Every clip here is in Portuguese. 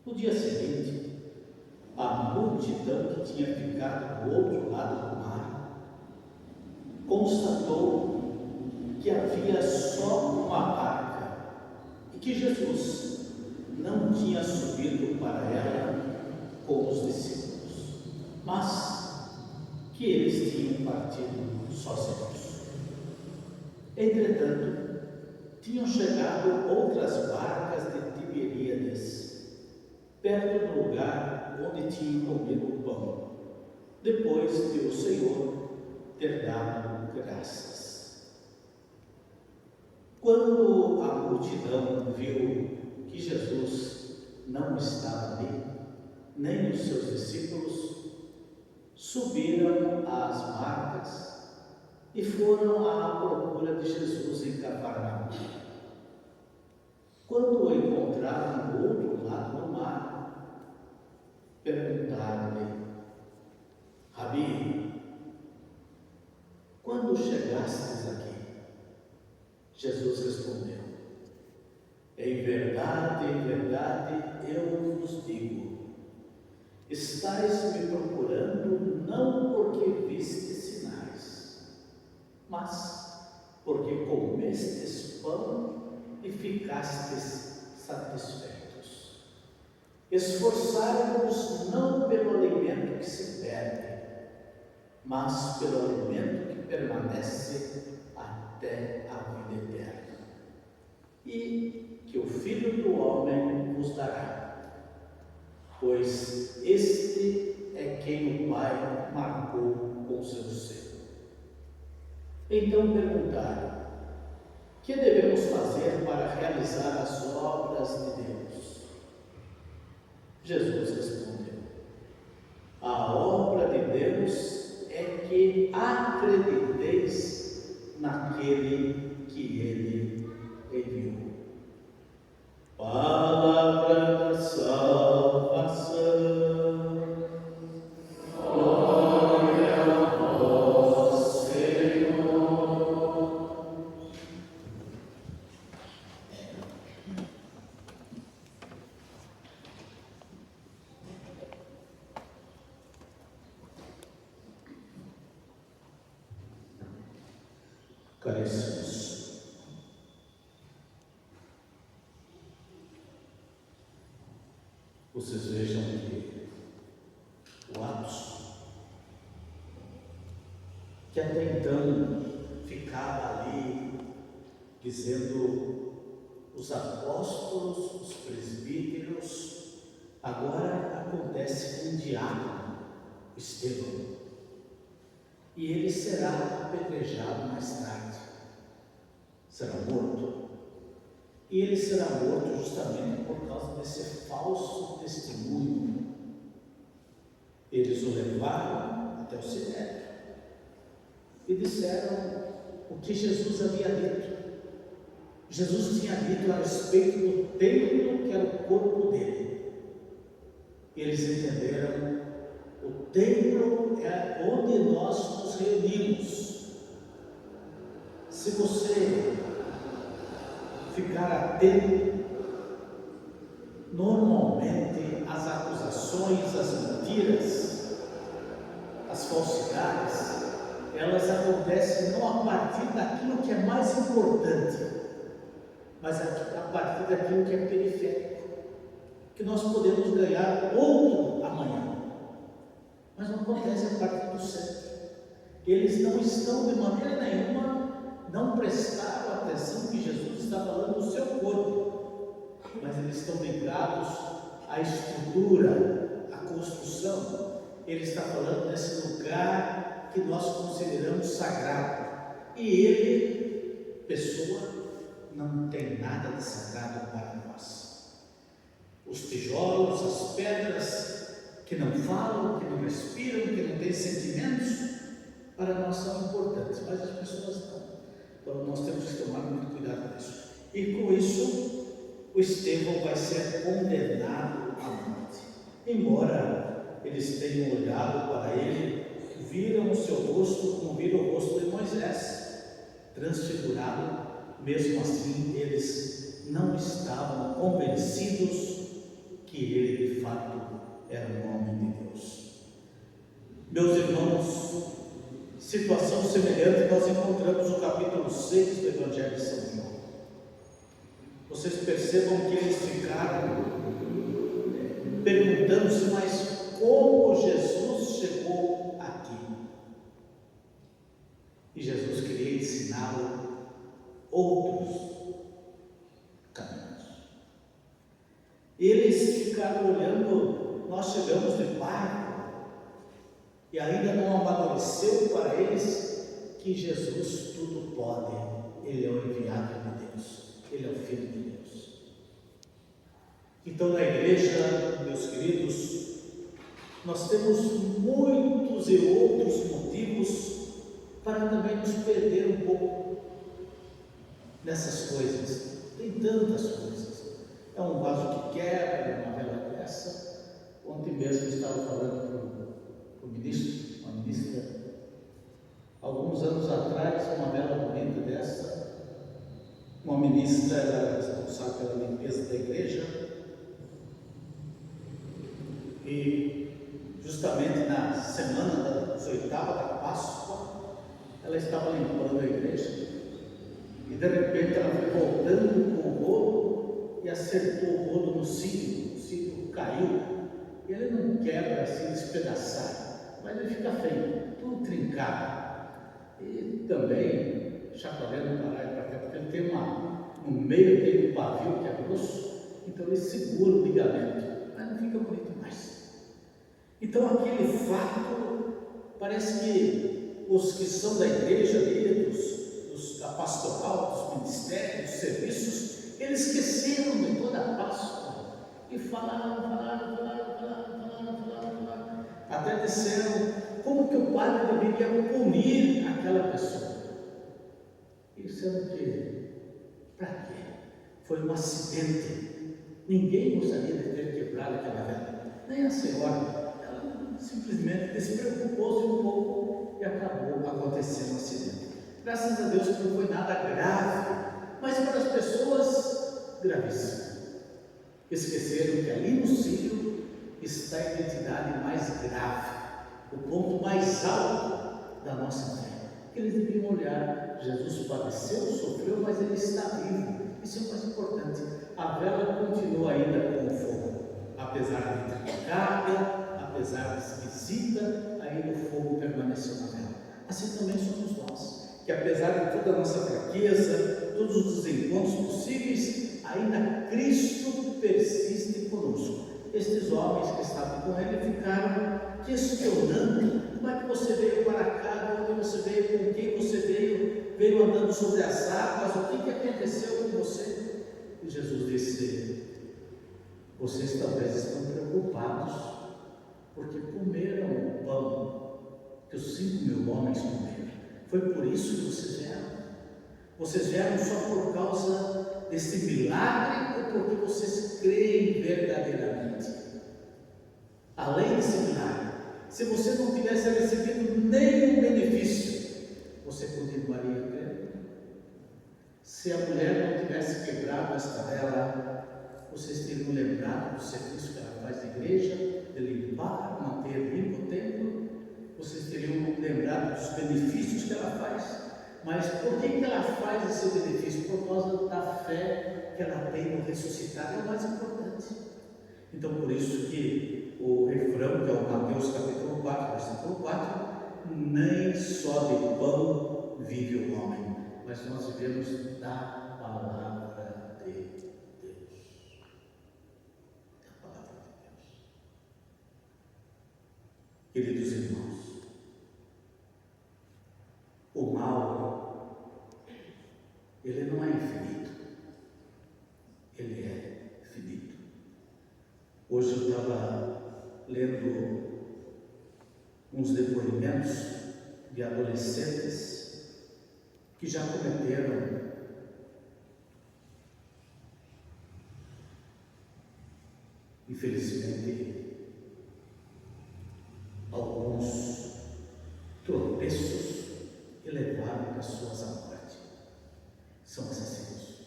No dia seguinte, a multidão que tinha ficado do outro lado do mar constatou que havia só uma barca e que Jesus não tinha subido para ela com os discípulos, mas que eles tinham partido sozinhos. Entretanto, tinham chegado outras barcas de Tiberíades, perto do lugar onde tinham comido o pão, depois de o Senhor ter dado graças. Quando a multidão viu que Jesus não estava ali, nem os seus discípulos, subiram às barcas e foram à procura de Jesus em Cafarnaum. Quando o encontraram do outro lado do mar, perguntaram-lhe: Rabi, quando chegastes aqui? Jesus respondeu: em verdade, eu vos digo, estáis me procurando não porque vistes sinais, mas porque comestes pão e ficastes satisfeitos. Esforçai-vos não pelo alimento que se perde, mas pelo alimento que permanece até a vida eterna, e que o Filho do Homem vos dará, pois este é quem o Pai marcou com seu selo. Então perguntaram: que devemos fazer para realizar as obras de Deus? Jesus respondeu: a obra de Deus é que acrediteis naquele que Ele enviou. Palavra da salvação. Glória a vós, Senhor. Caríssimos, vocês vejam que o Atos, que até então ficava ali dizendo os apóstolos, os presbíteros, agora acontece com um diácono, Estevão, e ele será apedrejado mais tarde, será morto. E ele será morto justamente por causa desse falso testemunho. Eles o levaram até o cemitério e disseram o que Jesus havia dito. Jesus tinha dito a respeito do templo que era o corpo dele. Eles entenderam: o templo é onde nós nos reunimos. Se você ficar atento, normalmente as acusações, as mentiras, as falsidades, elas acontecem não a partir daquilo que é mais importante, mas a partir daquilo que é periférico, que nós podemos ganhar outro amanhã, mas não acontece a partir do centro. Eles não estão de maneira nenhuma, não prestaram atenção que Jesus está falando do seu corpo, mas eles estão ligados à estrutura, à construção. Ele está falando desse lugar que nós consideramos sagrado, e ele, pessoa, não tem nada de sagrado para nós. Os tijolos, as pedras que não falam, que não respiram, que não têm sentimentos, para nós são importantes, mas as pessoas não. Então nós temos que tomar muito cuidado com isso. E com isso, o Estevão vai ser condenado à morte. Embora eles tenham olhado para ele, viram o seu rosto como viram o rosto de Moisés, transfigurado, mesmo assim eles não estavam convencidos que ele fato era um homem de Deus. Meus irmãos, situação semelhante nós encontramos no capítulo 6 do Evangelho de São João. Vocês percebam que eles ficaram perguntando-se, mas como Jesus chegou aqui? E Jesus queria ensiná-lo outros caminhos. Eles ficaram olhando, nós chegamos de barco, e ainda não amadureceu para eles que Jesus tudo pode. Ele é o enviado de Deus, Ele é o Filho de Deus. Então, na igreja, meus queridos, nós temos muitos e outros motivos para também nos perder um pouco nessas coisas. Tem tantas coisas. É um vaso que quebra, uma vela dessa. Ontem mesmo eu estava falando para o ministro, uma ministra, alguns anos atrás, uma vela bonita dessa, uma ministra era responsável pela limpeza da igreja, e justamente na semana das oitavas da Páscoa, ela estava limpando a igreja, e de repente ela foi voltando com o rolo e acertou o rolo no cílio caiu, e ele não quebra assim, despedaçado, mas ele fica feio, tudo trincado, e também chacoalhando para lá e para cá, porque ele tem no meio tem um pavio que é grosso, então ele segura o ligamento, mas não fica bonito mais. Então aquele fato, parece que os que são da igreja ali, da pastoral, dos ministérios, dos serviços, eles esqueceram de toda a Páscoa e falaram, até disseram como que o padre deveria punir aquela pessoa. E sendo que, para quê? Foi um acidente, ninguém gostaria de ter quebrado aquela vela, nem a senhora. Simplesmente despreocupou-se um pouco e acabou acontecendo um acidente. Graças a Deus que não foi nada grave, mas para as pessoas, gravíssimo. Esqueceram que ali no cílio está a identidade mais grave, o ponto mais alto da nossa fé. Que eles deviam olhar, Jesus padeceu, sofreu, mas ele está vivo. Isso é o mais importante. A vela continua ainda com o fogo, apesar de trincada, apesar de esquisita, ainda o fogo permaneceu na vela. Assim também somos nós, que apesar de toda a nossa fraqueza, todos os desencontros possíveis, ainda Cristo persiste conosco. Estes homens que estavam com ele ficaram questionando: como é que você veio para cá, de onde você veio, com quem você veio andando sobre as águas, o que aconteceu com você? E Jesus disse: vocês talvez estão preocupados porque comeram o pão que os 5.000 homens comeram. Foi por isso que vocês vieram? Vocês vieram só por causa desse milagre ou porque vocês creem verdadeiramente? Além desse milagre, se você não tivesse recebido nenhum benefício, você continuaria crendo? Se a mulher não tivesse quebrado esta vela, vocês teriam lembrado do serviço que ela faz na igreja, de limpar, manter limpo o templo? Vocês teriam lembrado dos benefícios que ela faz? Mas por que ela faz esse benefício? Por causa da fé que ela tem no ressuscitado, é o mais importante. Então, por isso que o refrão, que é o Mateus capítulo 4, versículo 4, nem só de pão vive o homem, mas nós vivemos da palavra de Deus. Da palavra de Deus. Queridos irmãos, o mal, ele não é infinito, ele é finito. Hoje eu estava lendo uns depoimentos de adolescentes que já cometeram infelizmente alguns tropeços que levaram pessoas à morte. São assassinos.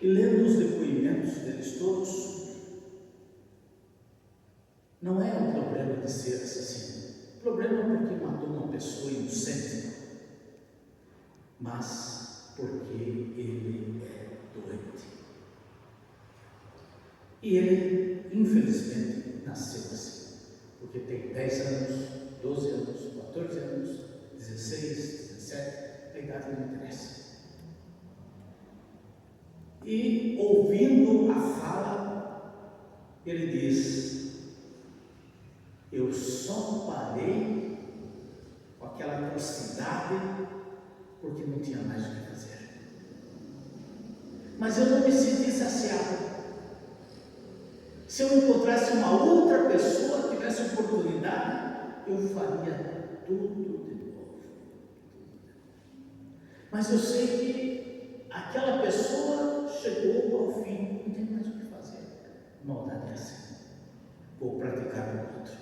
E lendo os depoimentos deles todos, não é o problema de ser assassino. O problema é porque matou uma pessoa inocente, mas porque ele é doente. E ele, infelizmente, nasceu assim, porque tem 10 anos, 12 anos, 14 anos, 16, 17, a idade não interessa. E, ouvindo a fala, ele diz: eu só parei com aquela atrocidade porque não tinha mais o que fazer. Mas eu não me senti saciado. Se eu encontrasse uma outra pessoa que tivesse oportunidade, eu faria tudo de novo. Mas eu sei que aquela pessoa chegou ao fim, não tem mais o que fazer. Maldade é assim. Vou praticar o outro.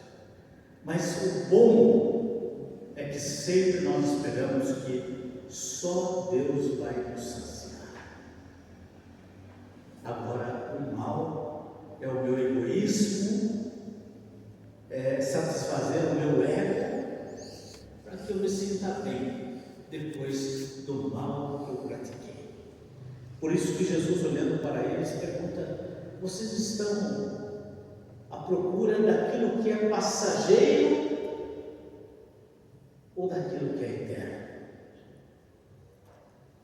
Mas o bom é que sempre nós esperamos que só Deus vai nos saciar. Agora, o mal é o meu egoísmo, é satisfazer o meu ego, para que eu me sinta bem depois do mal que eu pratiquei. Por isso que Jesus, olhando para eles, pergunta: vocês estão à procura daquilo que é passageiro ou daquilo que é eterno?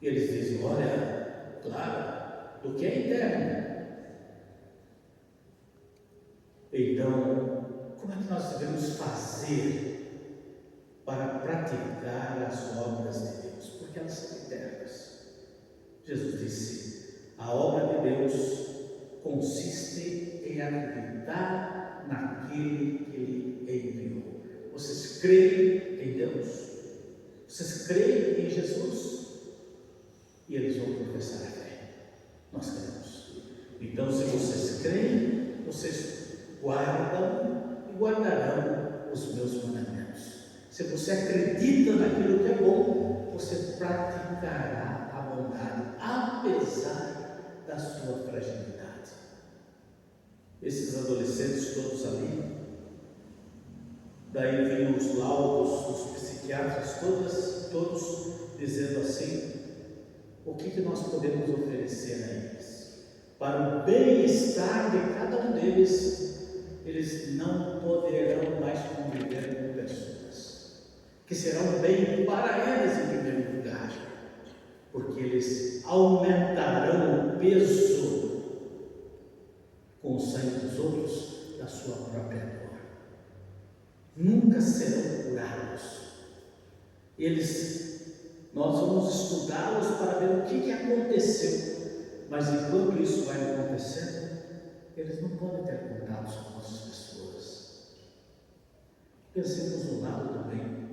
E eles dizem: olha, claro, do que é eterno. Então, como é que nós devemos fazer para praticar as obras de Deus? Porque elas são eternas. Jesus disse: a obra de Deus consiste em acreditar naquele que Ele enviou. Vocês creem em Deus? Vocês creem em Jesus? E eles vão professar a fé. Nós cremos. Então, se vocês creem, vocês guardam e guardarão os meus mandamentos. Se você acredita naquilo que é bom, você praticará a bondade, apesar da sua fragilidade. Esses adolescentes todos ali, daí vinham os laudos dos psiquiatras, todos dizendo assim: o que nós podemos oferecer a eles? Para o bem-estar de cada um deles, eles não poderão mais conviver com pessoas que serão bem para eles em primeiro lugar, porque eles aumentarão o peso com o sangue dos outros da sua própria dor. Nunca serão curados. Nós vamos estudá-los para ver o que aconteceu, mas enquanto isso vai acontecendo, eles não podem ter contatos com outras pessoas. Pensemos no lado do bem.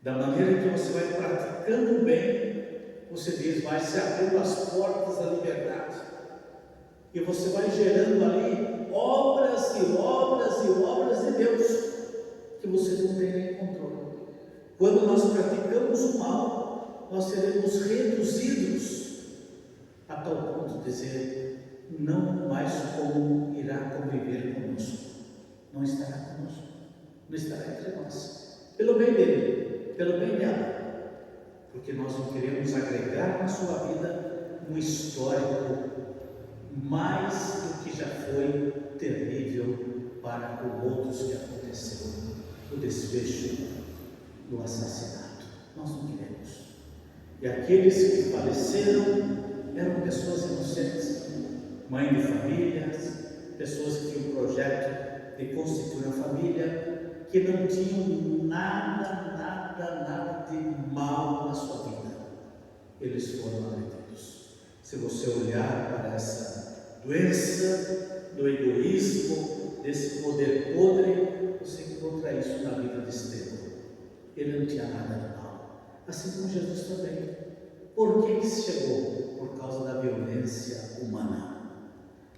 Da maneira que você vai praticando o bem, você diz: vai se abrindo as portas da liberdade. E você vai gerando ali obras e obras e obras de Deus, que você não tem nem controle. Quando nós praticamos o mal, nós seremos reduzidos a tal ponto de dizer: não mais como irá conviver conosco, não estará conosco, não estará entre nós, pelo bem dele, pelo bem dela, porque nós não queremos agregar na sua vida um histórico mais do que já foi terrível para com outros que aconteceu, o desfecho do assassinato. Nós não queremos. E aqueles que faleceram eram pessoas inocentes, mãe de famílias, pessoas que tinham um projeto de constituir uma família, que não tinham nada de mal na sua vida. Eles foram agredidos. Se você olhar para essa doença do egoísmo, desse poder podre, você encontra isso na vida de Estevão. Ele não tinha nada de mal, assim como Jesus também. Por que isso chegou? Por causa da violência humana.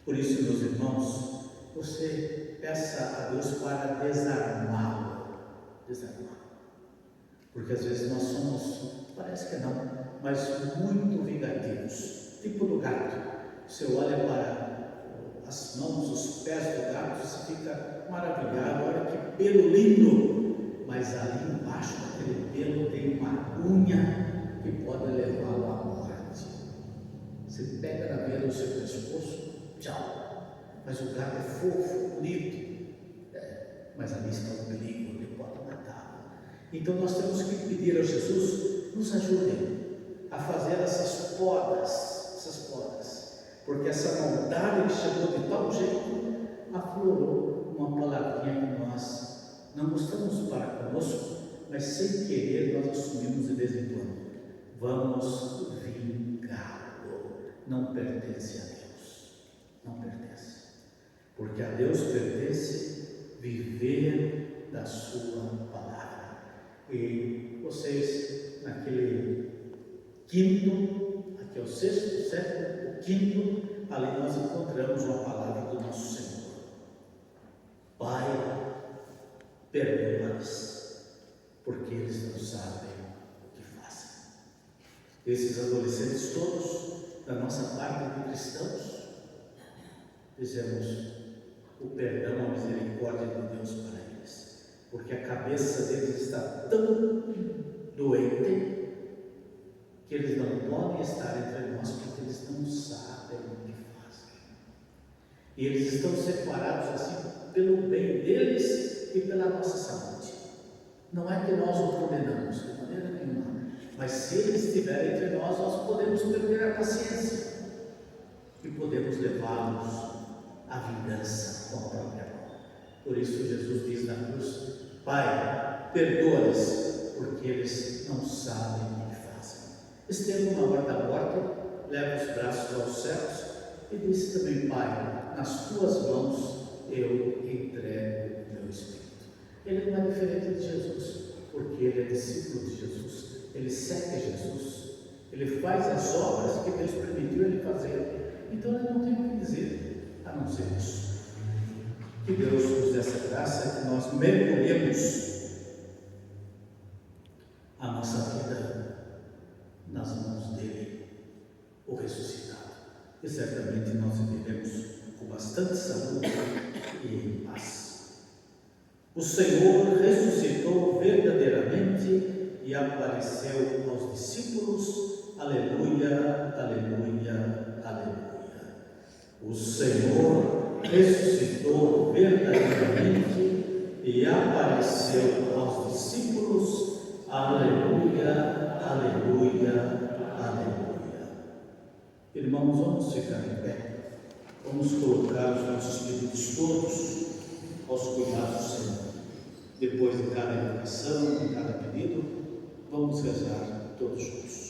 Por isso, meus irmãos, você peça a Deus para desarmá-lo, porque às vezes nós somos, parece que não, mas muito vingativos, tipo do gato. Você olha para as mãos, os pés do gato, você fica maravilhado, olha que pelo lindo, mas ali embaixo daquele pelo tem uma unha que pode levá-lo à morte. Você pega na beira do seu pescoço, tchau. Mas o gato é fofo, bonito, mas ali está o perigo, ele pode matá-lo. Então nós temos que pedir a Jesus, nos ajude a fazer essas podas, porque essa maldade que chegou de tal jeito, aflorou uma palavrinha que nós não gostamos para conosco, mas sem querer nós assumimos de vez em quando. Vamos vingá-lo. Não pertence a Deus, não pertence, porque a Deus pertence viver da sua palavra. E vocês, naquele quinto, aqui é o sexto, sétimo, o quinto, ali nós encontramos uma palavra do nosso Senhor. Pai, perdoa-lhes, porque eles não sabem o que fazem. Esses adolescentes todos, da nossa parte de cristãos, dizemos o perdão, a misericórdia de Deus para eles, porque a cabeça deles está tão doente que eles não podem estar entre nós, porque eles não sabem o que fazem. E eles estão separados assim pelo bem deles e pela nossa saúde. Não é que nós o condenamos de maneira nenhuma, mas se ele estiver entre nós, nós podemos perder a paciência e podemos levá-los à vingança com a própria mão. Por isso Jesus diz na cruz: Pai, perdoa-lhes, porque eles não sabem o que fazem. Esteve na hora da morte, leva os braços aos céus e disse também: Pai, nas tuas mãos eu entrego o meu espírito. Ele não é diferente de Jesus, porque ele é discípulo de Jesus, ele segue Jesus, ele faz as obras que Deus permitiu ele fazer. Então ele não tem o que dizer a não ser isso. Que Deus nos dê essa graça, que nós mergulhemos a nossa vida nas mãos dele, o ressuscitado, e certamente nós viveremos com bastante saúde e em paz. O Senhor ressuscitou verdadeiramente e apareceu aos discípulos. Aleluia, aleluia, aleluia. O Senhor ressuscitou verdadeiramente e apareceu aos discípulos. Aleluia, aleluia, aleluia. Irmãos, vamos ficar em pé. Vamos colocar os nossos pedidos todos aos cuidados do Senhor. Depois de cada invocação, de cada pedido, vamos rezar todos juntos.